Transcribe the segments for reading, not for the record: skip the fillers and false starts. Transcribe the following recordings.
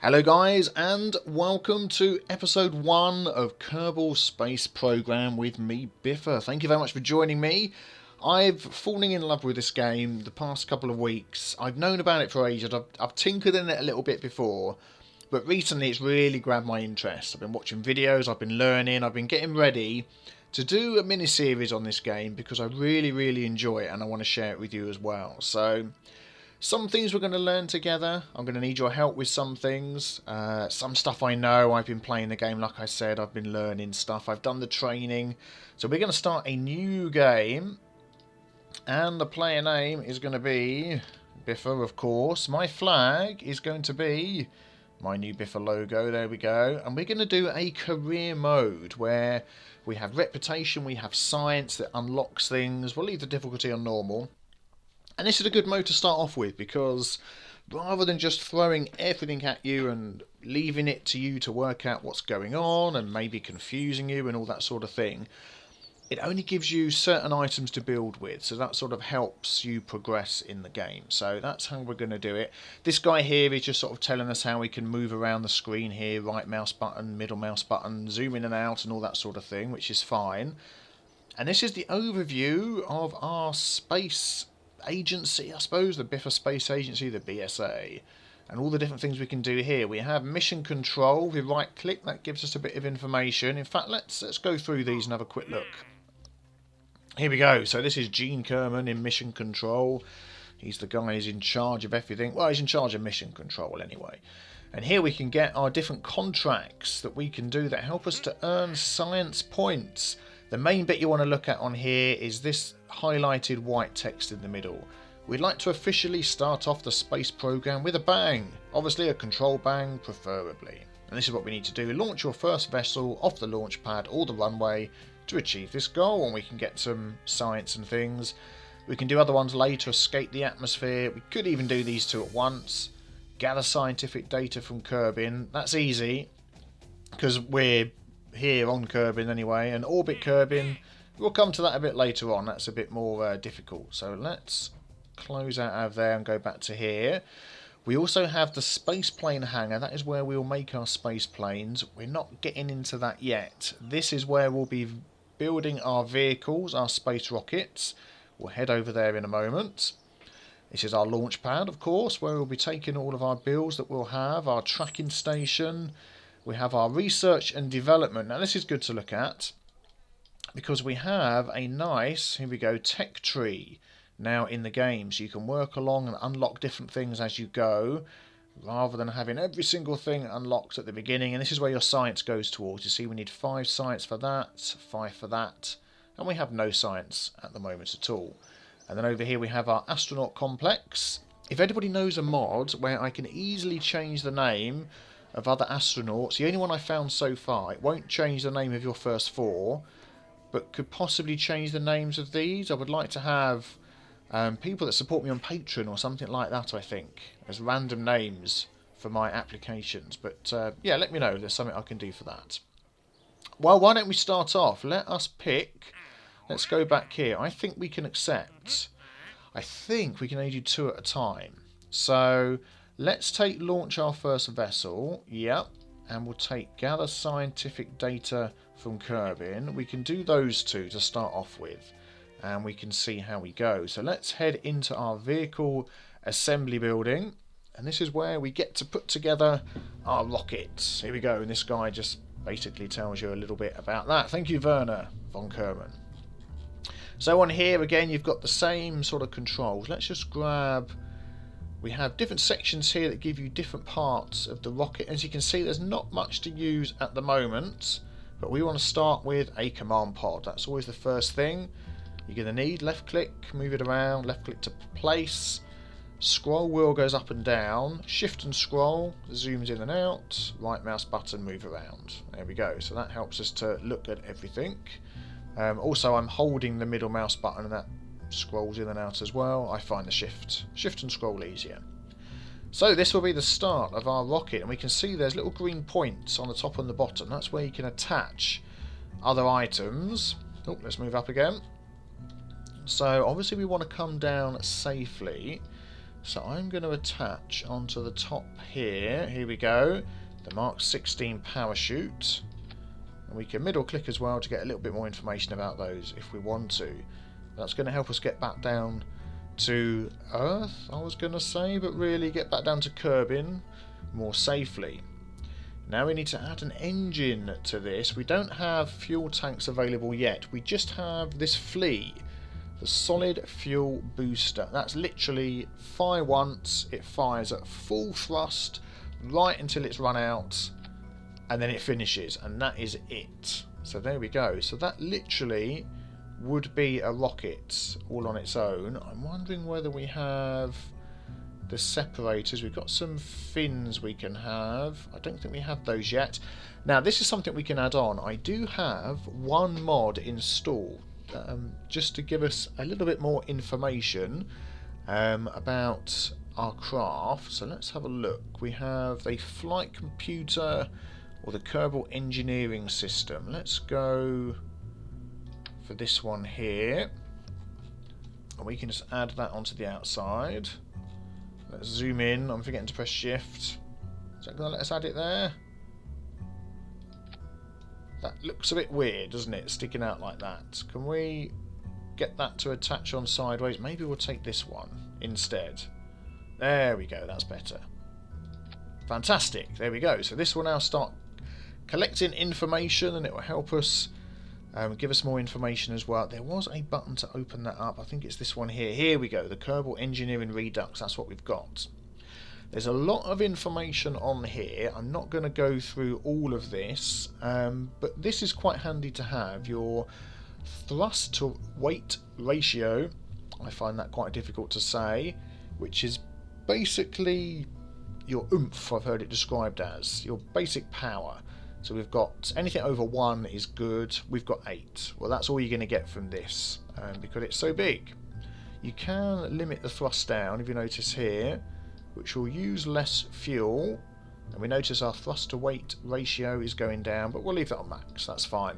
Hello guys, and welcome to episode 1 of Kerbal Space Program with me, Biffa. Thank you very much for joining me. I've fallen in love with this game the past couple of weeks. I've known about it for ages. I've tinkered in it a little bit before, but recently it's really grabbed my interest. I've been watching videos, I've been learning, I've been getting ready to do a mini-series on this game because I really enjoy it and I want to share it with you as well. So some things we're going to learn together. I'm going to need your help with some things. Some stuff I know. I've been playing the game, like I said. I've been learning stuff. I've done the training. So we're going to start a new game. And the player name is going to be Biffa, of course. My flag is going to be my new Biffa logo. There we go. And we're going to do a career mode where we have reputation, we have science that unlocks things. We'll leave the difficulty on normal. And this is a good mode to start off with because rather than just throwing everything at you and leaving it to you to work out what's going on and maybe confusing you and all that sort of thing, it only gives you certain items to build with. So that sort of helps you progress in the game. So that's how we're going to do it. This guy here is just sort of telling us how we can move around the screen here. Right mouse button, middle mouse button, zoom in and out and all that sort of thing, which is fine. And this is the overview of our space agency, I suppose, the Biffa Space Agency, the BSA, and all the different things we can do here. We have mission control. We right click, that gives us a bit of information. In fact, let's go through these and have a quick look. Here we go. So this is Gene Kerman in mission control. He's the guy who's in charge of everything. Well, he's in charge of mission control anyway. And here we can get our different contracts that we can do that help us to earn science points. The main bit you want to look at on here is this highlighted white text in the middle. We'd like to officially start off the space program with a bang. Obviously a control bang, preferably. And this is what we need to do. Launch your first vessel off the launch pad or the runway to achieve this goal, and we can get some science and things. We can do other ones later, escape the atmosphere. We could even do these two at once. Gather scientific data from Kerbin. That's easy because we're here on Kerbin anyway, and orbit Kerbin, we'll come to that a bit later on. That's a bit more difficult. So let's close out of there and go back to here. We also have the space plane hangar. That is where we'll make our space planes. We're not getting into that yet. This is where we'll be building our vehicles, our space rockets. We'll head over there in a moment. This is our launch pad, of course, where we'll be taking all of our builds that we'll have, our tracking station. We have our research and development. Now this is good to look at because we have a nice, here we go, tech tree now in the game. So you can work along and unlock different things as you go rather than having every single thing unlocked at the beginning. And this is where your science goes towards. You see we need 5 science for that, 5 for that, and we have no science at the moment at all. And then over here we have our astronaut complex. If anybody knows a mod where I can easily change the name of other astronauts, the only one I found so far, it won't change the name of your first 4, but could possibly change the names of these. I would like to have people that support me on Patreon or something like that, I think, as random names for my applications. But yeah, let me know if there's something I can do for that. Well, why don't we start off? Let us pick. Let's go back here. I think we can accept. I think we can only do 2 at a time. So let's launch our first vessel. Yep. And we'll take gather scientific data from Kerbin. We can do those 2 to start off with. And we can see how we go. So let's head into our vehicle assembly building. And this is where we get to put together our rockets. Here we go. And this guy just basically tells you a little bit about that. Thank you, Werner von Kerman. So on here, again, you've got the same sort of controls. Let's just grab. We have different sections here that give you different parts of the rocket. As you can see, there's not much to use at the moment, but we want to start with a command pod. That's always the first thing you're going to need. Left click, move it around, left click to place. Scroll wheel goes up and down. Shift and scroll, zooms in and out. Right mouse button, move around. There we go. So that helps us to look at everything. Also, I'm holding the middle mouse button and that scrolls in and out as well. I find the shift and scroll easier. So this will be the start of our rocket, and we can see there's little green points on the top and the bottom. That's where you can attach other items. Oh, let's move up again. So obviously we want to come down safely. So I'm going to attach onto the top here. Here we go. The Mark 16 parachute. And we can middle click as well to get a little bit more information about those if we want to. That's going to help us get back down to Earth, I was going to say, but really get back down to Kerbin more safely. Now we need to add an engine to this. We don't have fuel tanks available yet. We just have this flea, the solid fuel booster. That's literally fire once, it fires at full thrust right until it's run out, and then it finishes, and that is it. So there we go. So that literally would be a rocket all on its own. I'm wondering whether we have the separators. We've got some fins we can have. I don't think we have those yet. Now this is something we can add on. I do have one mod installed just to give us a little bit more information about our craft. So let's have a look. We have a flight computer, or the Kerbal engineering system. Let's go for this one here, and we can just add that onto the outside. Let's zoom in. I'm forgetting to press shift. Is that going to let us add it there? That looks a bit weird, doesn't it, sticking out like that? Can we get that to attach on sideways? Maybe we'll take this one instead. There we go, that's better. Fantastic, there we go. So this will now start collecting information, and it will help us give us more information as well. There was a button to open that up. I think it's this one here. Here we go, the Kerbal Engineering Redux. That's what we've got. There's a lot of information on here. I'm not going to go through all of this, but this is quite handy to have. Your thrust to weight ratio, I find that quite difficult to say, which is basically your oomph, I've heard it described as, your basic power. So we've got anything over 1 is good. We've got 8. Well, that's all you're going to get from this because it's so big. You can limit the thrust down, if you notice here, which will use less fuel. And we notice our thrust to weight ratio is going down, but we'll leave that on max. That's fine.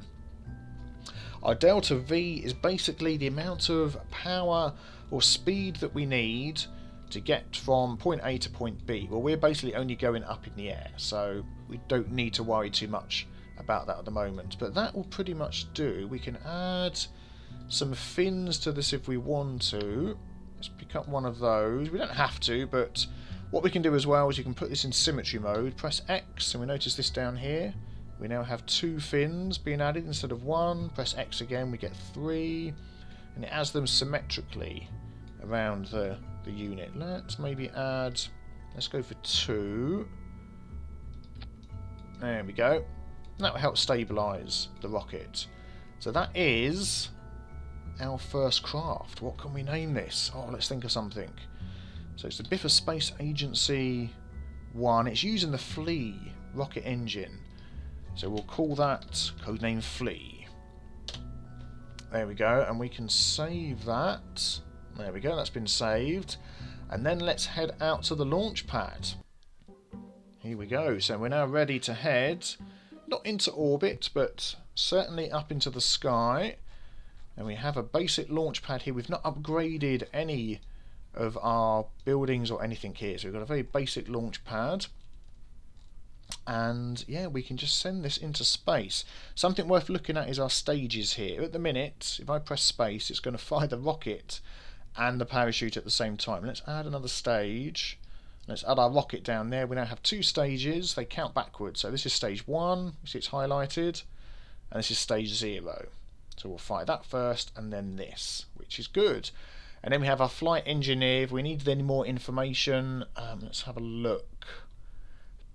Our delta V is basically the amount of power or speed that we need to get from point A to point B. Well, we're basically only going up in the air, so we don't need to worry too much about that at the moment. But that will pretty much do. We can add some fins to this if we want to. Let's pick up one of those. We don't have to, but what we can do as well is you can put this in symmetry mode, press X, and we notice this down here. We now have 2 fins being added instead of 1. Press X again, we get 3, and it adds them symmetrically around the unit. Let's maybe add, let's go for 2. There we go. That will help stabilise the rocket. So that is our first craft. What can we name this? Oh, let's think of something. So it's the Biffa Space Agency 1. It's using the Flea rocket engine. So we'll call that codename Flea. There we go, and we can save that. There we go, that's been saved. And then let's head out to the launch pad. Here we go. So we're now ready to head, not into orbit, but certainly up into the sky. And we have a basic launch pad here. We've not upgraded any of our buildings or anything here. So we've got a very basic launch pad. And yeah, we can just send this into space. Something worth looking at is our stages here. At the minute, if I press space, it's going to fire the rocket and the parachute at the same time. Let's add another stage. Let's add our rocket down there. We now have 2 stages. They count backwards. So this is stage 1, you see it's highlighted, and this is stage 0. So we'll fire that first and then this, which is good. And then we have our flight engineer. If we need any more information, let's have a look.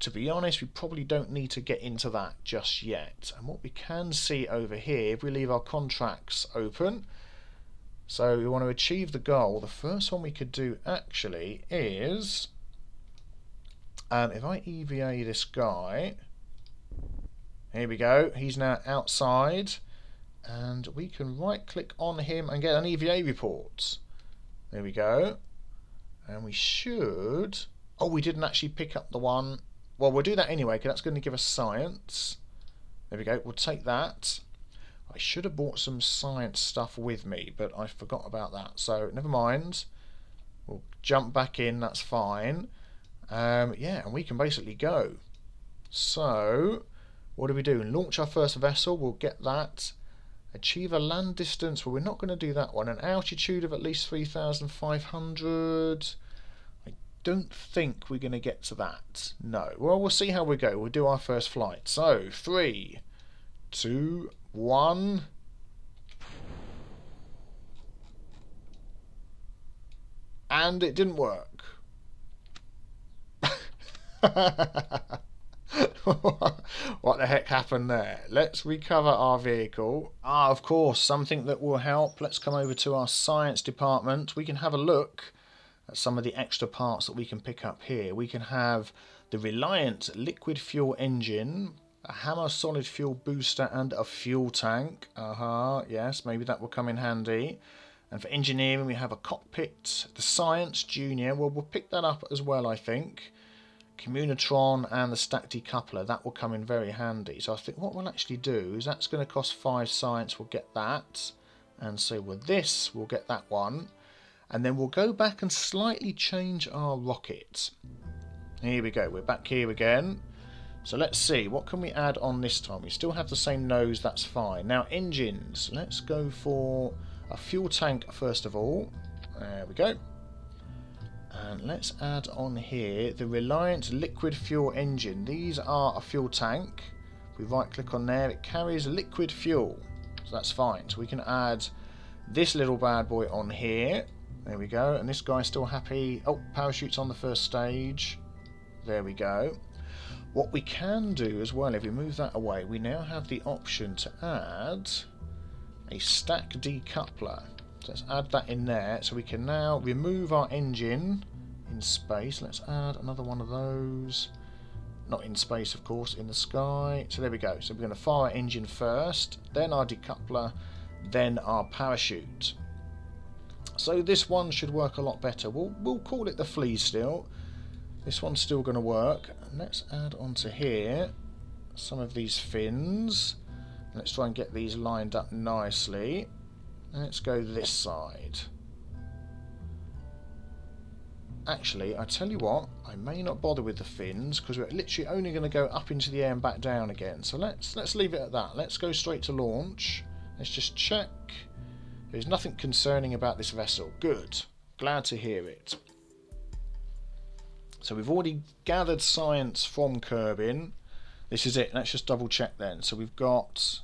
To be honest, we probably don't need to get into that just yet. And what we can see over here, if we leave our contracts open, so we want to achieve the goal, the first one we could do actually is, if I EVA this guy, here we go, he's now outside, and we can right click on him and get an EVA report. There we go. And we should, oh, we didn't actually pick up the one. Well, we'll do that anyway, because that's going to give us science. There we go, we'll take that. I should have bought some science stuff with me, but I forgot about that, so never mind. We'll jump back in, that's fine. Yeah, and we can basically go. So, what do we do? Launch our first vessel, we'll get that. Achieve a land distance, well, we're not going to do that one. An altitude of at least 3,500. I don't think we're going to get to that. No. Well, we'll see how we go. We'll do our first flight. So, 3, 2, 1. And it didn't work. What the heck happened there? Let's recover our vehicle. Of course, something that will help. Let's come over to our science department. We can have a look at some of the extra parts that we can pick up here. We can have the Reliant liquid fuel engine, a Hammer solid fuel booster, and a fuel tank. Yes, maybe that will come in handy. And for engineering, we have a cockpit, the Science Junior. Well, we'll pick that up as well, I think. Communitron and the stack decoupler. That will come in very handy. So I think what we'll actually do is that's going to cost 5 science. We'll get that. And so with this, we'll get that one. And then we'll go back and slightly change our rocket. Here we go. We're back here again. So let's see. What can we add on this time? We still have the same nose. That's fine. Now, engines. Let's go for a fuel tank first of all. There we go. And let's add on here the Reliant liquid fuel engine. These are a fuel tank. If we right click on there, it carries liquid fuel. So that's fine. So we can add this little bad boy on here. There we go. And this guy's still happy. Oh, parachutes on the first stage. There we go. What we can do as well, if we move that away, we now have the option to add a stack decoupler. So let's add that in there. So we can now remove our engine in space. Let's add another one of those. Not in space, of course, in the sky. So there we go. So we're going to fire our engine first, then our decoupler, then our parachute. So this one should work a lot better. We'll call it the flea still. This one's still going to work. And let's add onto here some of these fins. Let's try and get these lined up nicely. Let's go this side. Actually, I tell you what, I may not bother with the fins because we're literally only going to go up into the air and back down again. So let's leave it at that. Let's go straight to launch. Let's just check. There's nothing concerning about this vessel. Good. Glad to hear it. So we've already gathered science from Kerbin. This is it. Let's just double check then. So we've got...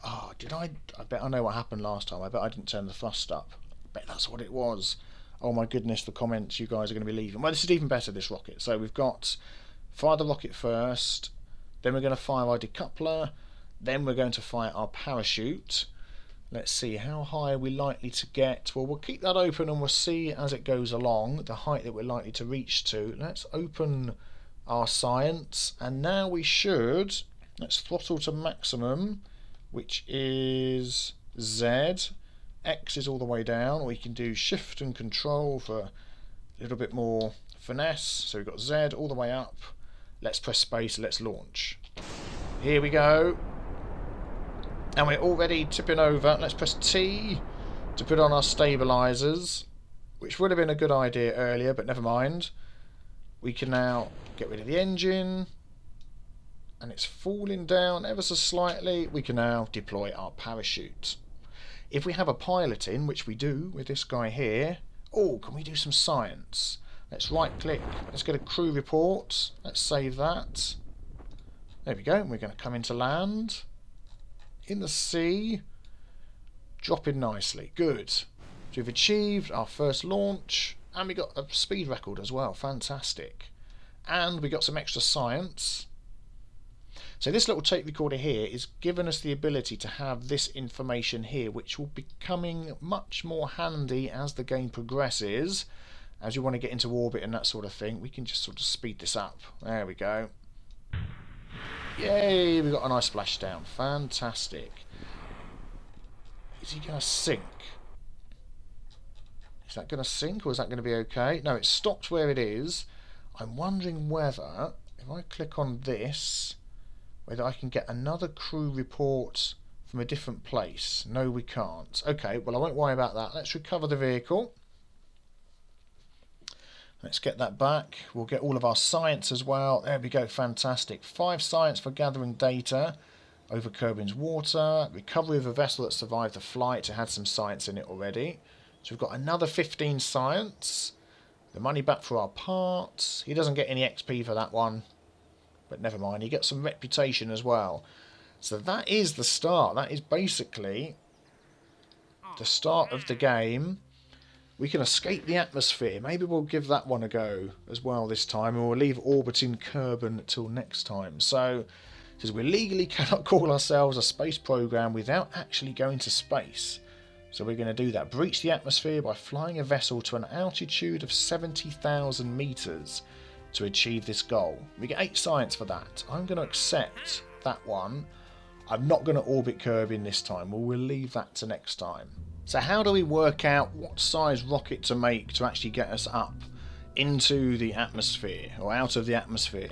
Oh, I bet I know what happened last time. I bet I didn't turn the thrust up. I bet that's what it was. Oh my goodness, the comments you guys are going to be leaving. Well, this is even better, this rocket. So we've got fire the rocket first. Then we're going to fire our decoupler. Then we're going to fire our parachute. Let's see, how high are we likely to get? Well, we'll keep that open and we'll see as it goes along the height that we're likely to reach to. Let's open our science. And now we should... Let's throttle to maximum, which is Z. X is all the way down. We can do shift and control for a little bit more finesse. So we've got Z all the way up. Let's press space, let's launch. Here we go. And we're already tipping over. Let's press T to put on our stabilizers, which would have been a good idea earlier, but never mind. We can now get rid of the engine. And it's falling down ever so slightly. We can now deploy our parachute. If we have a pilot in, which we do with this guy here, oh, can we do some science? Let's right click, let's get a crew report, let's save that. There we go, we're going to come into land, in the sea, dropping nicely, good. So we've achieved our first launch, and we got a speed record as well, fantastic. And we got some extra science. So this little tape recorder here is giving us the ability to have this information here, which will be becoming much more handy as the game progresses. As you want to get into orbit and that sort of thing, we can just sort of speed this up. There we go. Yay, we got a nice splashdown. Fantastic. Is he going to sink? Is that going to sink or is that going to be okay? No, it stopped where it is. I'm wondering whether, if I click on this, whether I can get another crew report from a different place. No, we can't. Okay, well, I won't worry about that. Let's recover the vehicle. Let's get that back. We'll get all of our science as well. There we go, fantastic. 5 science for gathering data over Kerbin's water. Recovery of a vessel that survived the flight. It had some science in it already. So we've got another 15 science. The money back for our parts. He doesn't get any XP for that one, but never mind. He gets some reputation as well. So that is the start. That is basically the start of the game. We can escape the atmosphere. Maybe we'll give that one a go as well this time, and we'll leave orbiting Kerbin till next time. So, because we legally cannot call ourselves a space program without actually going to space. So we're going to do that. Breach the atmosphere by flying a vessel to an altitude of 70,000 meters to achieve this goal. We get 8 science for that. I'm going to accept that one. I'm not going to orbit Kerbin this time. We'll leave that to next time. So how do we work out what size rocket to make to actually get us up into the atmosphere, or out of the atmosphere,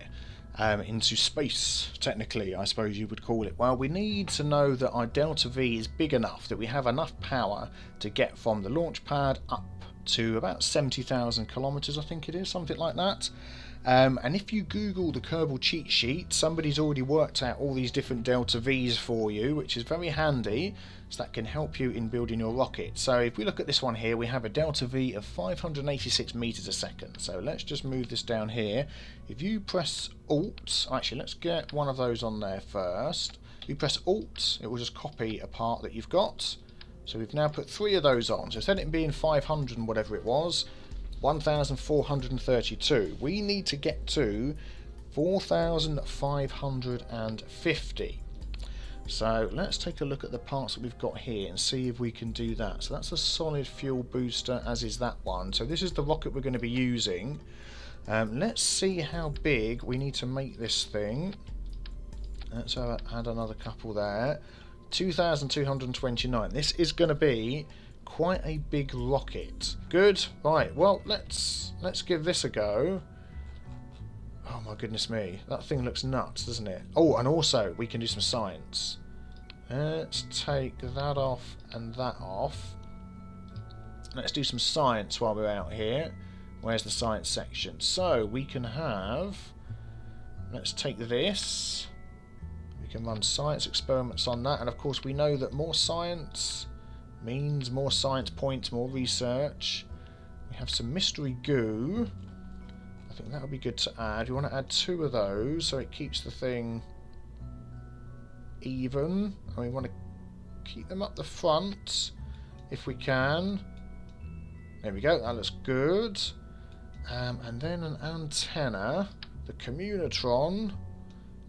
into space, technically, I suppose you would call it? Well, we need to know that our delta V is big enough, that we have enough power to get from the launch pad up to about 70,000 kilometers, I think it is, something like that. And if you Google the Kerbal cheat sheet, somebody's already worked out all these different delta V's for you, which is very handy, so that can help you in building your rocket. So if we look at this one here, we have a delta V of 586 meters a second. So let's just move this down here. If you press Alt, actually let's get one of those on there first. If you press Alt, it will just copy a part that you've got. So we've now put 3 of those on. So instead of it being 500 and whatever it was, 1,432. We need to get to 4,550. So let's take a look at the parts that we've got here and see if we can do that. So that's a solid fuel booster, as is that one. So this is the rocket we're going to be using. Let's see how big we need to make this thing. Let's add another couple there. 2,229. This is going to be quite a big rocket. Good. Right, well, let's give this a go. Oh my goodness me, that thing looks nuts, doesn't it? Oh, and also we can do some science. Let's take that off and that off. Let's do some science while we're out here. Where's the science section? So we can have, let's take this. We can run science experiments on that, and of course we know that more science means more science points, more research. We have some mystery goo. I think that would be good to add. We want to add 2 of those so it keeps the thing even. And we want to keep them up the front if we can. There we go, that looks good. And then an antenna, the communitron.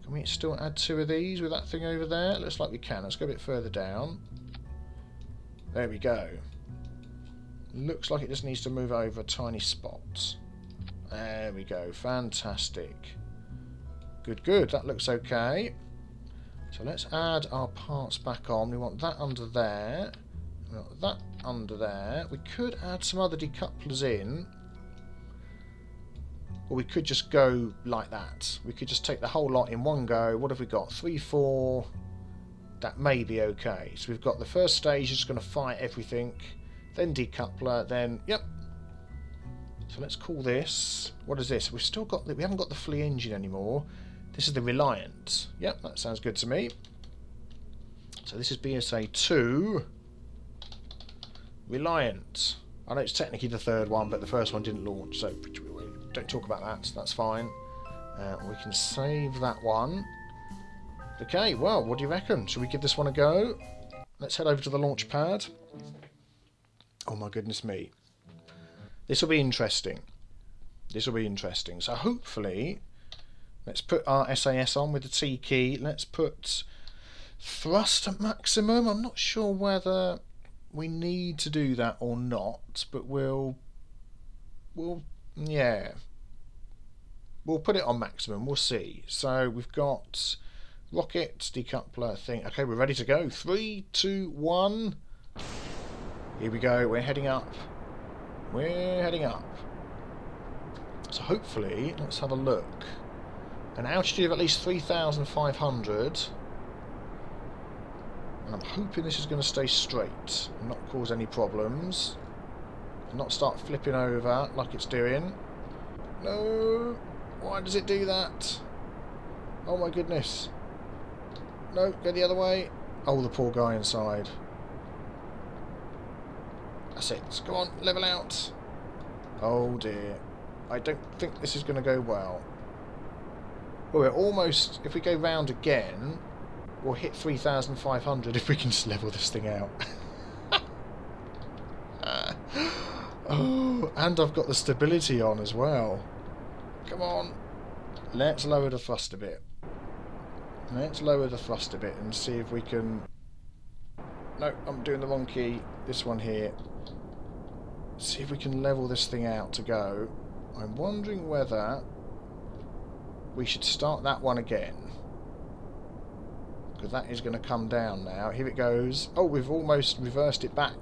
Can we still add 2 of these with that thing over there? It looks like we can. Let's go a bit further down. There we go. Looks like it just needs to move over a tiny spot. There we go. Fantastic. Good, good. That looks okay. So let's add our parts back on. We want that under there. We want that under there. We could add some other decouplers in. Or we could just go like that. We could just take the whole lot in one go. What have we got? 3, 4... That may be okay. So we've got the first stage, just going to fire everything, then decoupler, then yep. So let's call this. What is this? We've still got. We haven't got the flea engine anymore. This is the Reliant. Yep, that sounds good to me. So this is BSA 2. Reliant. I know it's technically the 3rd one, but the first one didn't launch, so don't talk about that. That's fine. We can save that one. Okay, well, what do you reckon? Should we give this one a go? Let's head over to the launch pad. Oh my goodness me. This will be interesting. This will be interesting. So hopefully, let's put our SAS on with the T key. Let's put thrust at maximum. I'm not sure whether we need to do that or not, but we'll yeah. We'll put it on maximum. We'll see. So we've got rocket, decoupler thing. Okay, we're ready to go. 3, 2, 1. Here we go. We're heading up. We're heading up. So hopefully, let's have a look. An altitude of at least 3,500. And I'm hoping this is going to stay straight and not cause any problems. And not start flipping over like it's doing. No. Why does it do that? Oh my goodness. No, go the other way. Oh, the poor guy inside. That's it. Come on, level out. Oh dear. I don't think this is going to go well. Well, we're almost... If we go round again, we'll hit 3,500 if we can just level this thing out. Oh, and I've got the stability on as well. Come on. Let's lower the thrust a bit. Let's lower the thrust a bit and see if we can... No, I'm doing the wrong key. This one here. See if we can level this thing out to go. I'm wondering whether we should start that one again. Because that is going to come down now. Here it goes. Oh, we've almost reversed it back.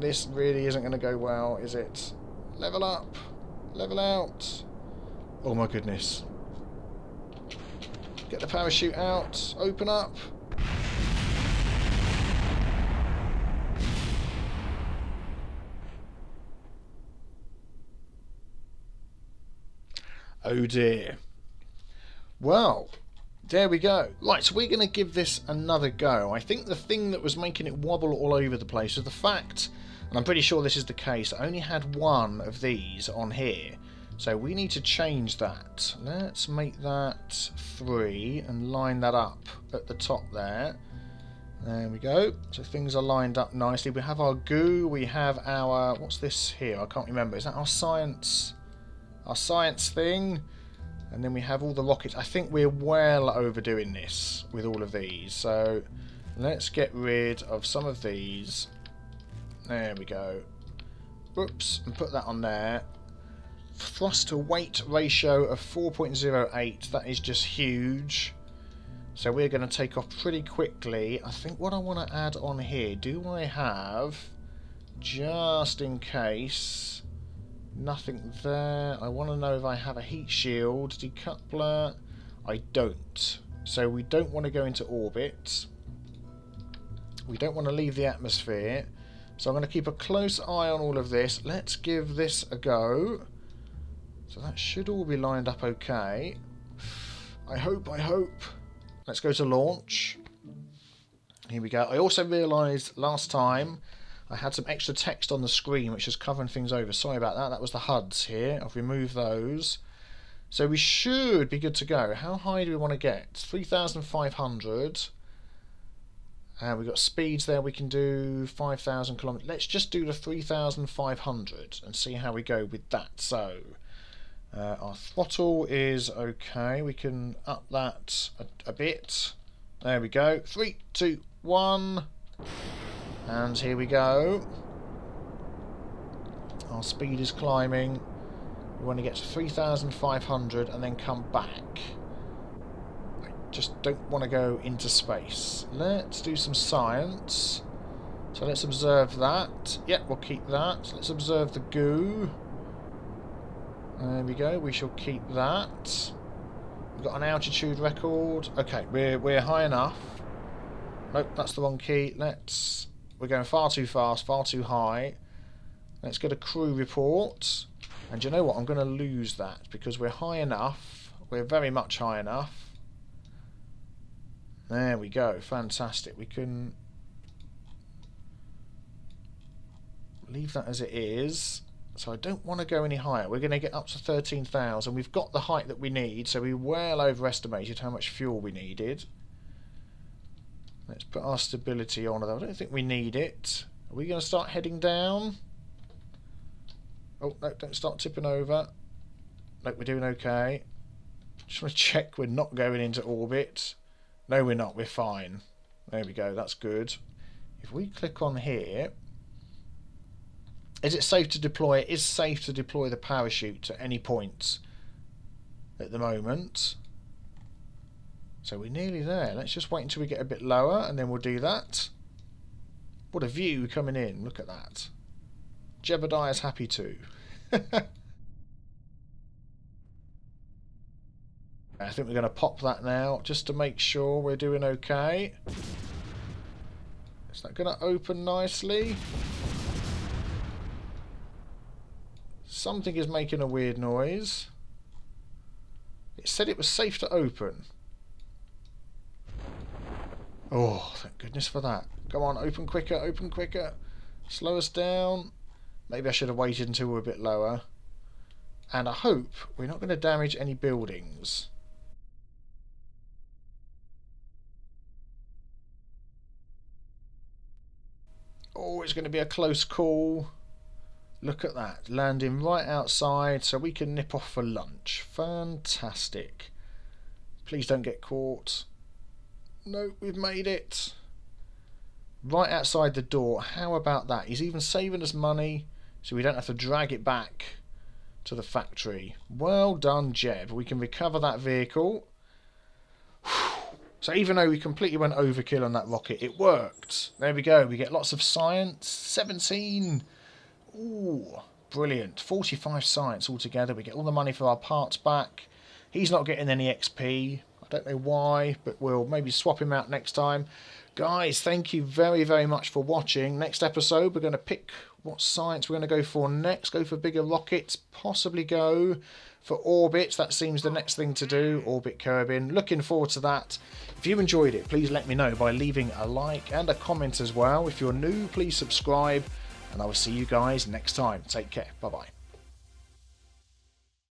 This really isn't going to go well, is it? Level up. Level out. Oh my goodness. Get the parachute out. Open up. Oh dear. Well, there we go. Right, so we're going to give this another go. I think the thing that was making it wobble all over the place was the fact, and I'm pretty sure this is the case, I only had one of these on here. So we need to change that. Let's make that 3 and line that up at the top there. There we go. So things are lined up nicely. We have our goo, we have our... What's this here? I can't remember. Is that our science... Our science thing? And then we have all the rockets. I think we're well overdoing this with all of these. So let's get rid of some of these. There we go. Whoops. And put that on there. Thrust to weight ratio of 4.08. That is just huge. So we're going to take off pretty quickly. I think what I want to add on here. Do I have... Just in case... Nothing there. I want to know if I have a heat shield. Decoupler. I don't. So we don't want to go into orbit. We don't want to leave the atmosphere. So I'm going to keep a close eye on all of this. Let's give this a go. So that should all be lined up okay. I hope. Let's go to launch. Here we go. I also realised last time I had some extra text on the screen which is covering things over. Sorry about that. That was the HUDs here. I've removed those. So we should be good to go. How high do we want to get? 3,500. And we've got speeds there. We can do 5,000 kilometers. Let's just do the 3,500 and see how we go with that. So our throttle is okay. We can up that a bit. There we go. 3, 2, 1. And here we go. Our speed is climbing. We want to get to 3,500 and then come back. I just don't want to go into space. Let's do some science. So let's observe that. Yep, we'll keep that. So let's observe the goo. There we go. We shall keep that. We've got an altitude record. Okay, we're high enough. Nope, that's the wrong key. We're going far too fast, far too high. Let's get a crew report. And you know what? I'm going to lose that because we're high enough. We're very much high enough. There we go. Fantastic. We can leave that as it is. So I don't want to go any higher. We're going to get up to 13,000. We've got the height that we need, so we well overestimated how much fuel we needed. Let's put our stability on, although I don't think we need it. Are we going to start heading down? Oh, no, don't start tipping over. Nope, we're doing okay. Just want to check we're not going into orbit. No, we're not. We're fine. There we go. That's good. If we click on here... Is it safe to deploy? It is safe to deploy the parachute at any point at the moment. So we're nearly there. Let's just wait until we get a bit lower and then we'll do that. What a view coming in. Look at that. Jebediah's happy too. I think we're going to pop that now just to make sure we're doing okay. Is that going to open nicely? Something is making a weird noise. It said it was safe to open. Oh, thank goodness for that. Come on, open quicker, open quicker. Slow us down. Maybe I should have waited until we're a bit lower. And I hope we're not going to damage any buildings. Oh, it's going to be a close call. Look at that. Landing right outside so we can nip off for lunch. Fantastic. Please don't get caught. No, we've made it. Right outside the door. How about that? He's even saving us money so we don't have to drag it back to the factory. Well done, Jeb. We can recover that vehicle. So even though we completely went overkill on that rocket, it worked. There we go. We get lots of science. 17. Ooh, brilliant. 45 science altogether. We get all the money for our parts back. He's not getting any XP. I don't know why, but we'll maybe swap him out next time. Guys, thank you very, very much for watching. Next episode, we're going to pick what science we're going to go for next. Go for bigger rockets. Possibly go for orbits. That seems the next thing to do. Orbit Kerbin. Looking forward to that. If you enjoyed it, please let me know by leaving a like and a comment as well. If you're new, please subscribe. And I will see you guys next time. Take care. Bye-bye.